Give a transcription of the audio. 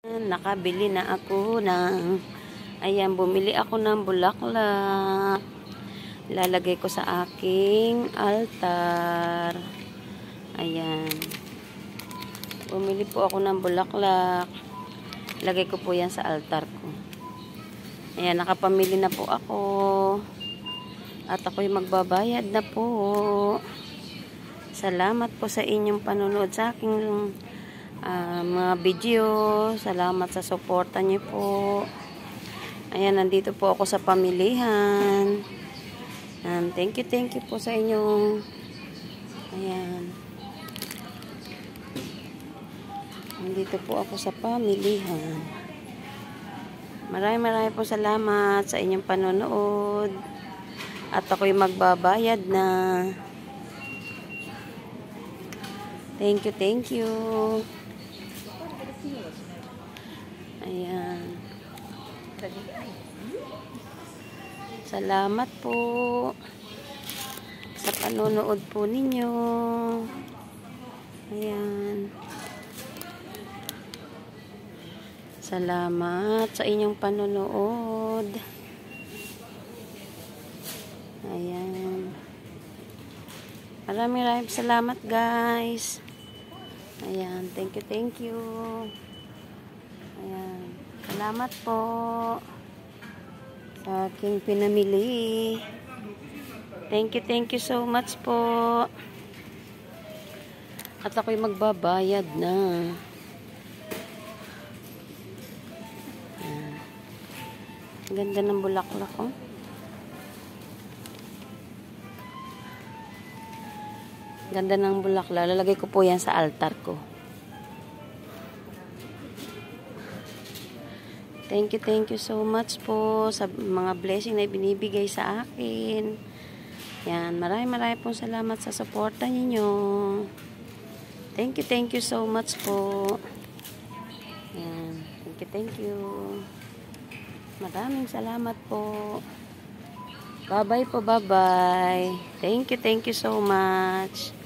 Nakabili na ako bumili ako ng bulaklak. Lalagay ko sa aking altar. Ayan. Bumili po ako ng bulaklak. Lagay ko po yan sa altar ko. Ayan, nakapamili na po ako. At ako'y magbabayad na po. Salamat po sa inyong panonood sa aking mga video. Salamat sa suporta niyo po. Ayan, nandito po ako sa pamilihan. Thank you po sa inyong nandito po ako sa pamilihan. Maraming po salamat sa inyong panonood. At ako'y magbabayad na. Thank you. Ayan. Salamat po sa panonood po ninyo. Ayan. Salamat sa inyong panonood. Ayan. Maraming salamat, guys. Ayan. Thank you. Ayan. Salamat po sa aking pinamili. Thank you so much po. At ako'y magbabayad na. Ayan. Ganda ng bulaklak ko. Ganda ng bulaklak. Lalagay ko po yan sa altar ko. Thank you so much po sa mga blessing na binibigay sa akin. Yan, maraming pong salamat sa suporta ninyo. Thank you so much po. Yan, thank you. Maraming salamat po. Bye-bye po, bye-bye. Thank you so much.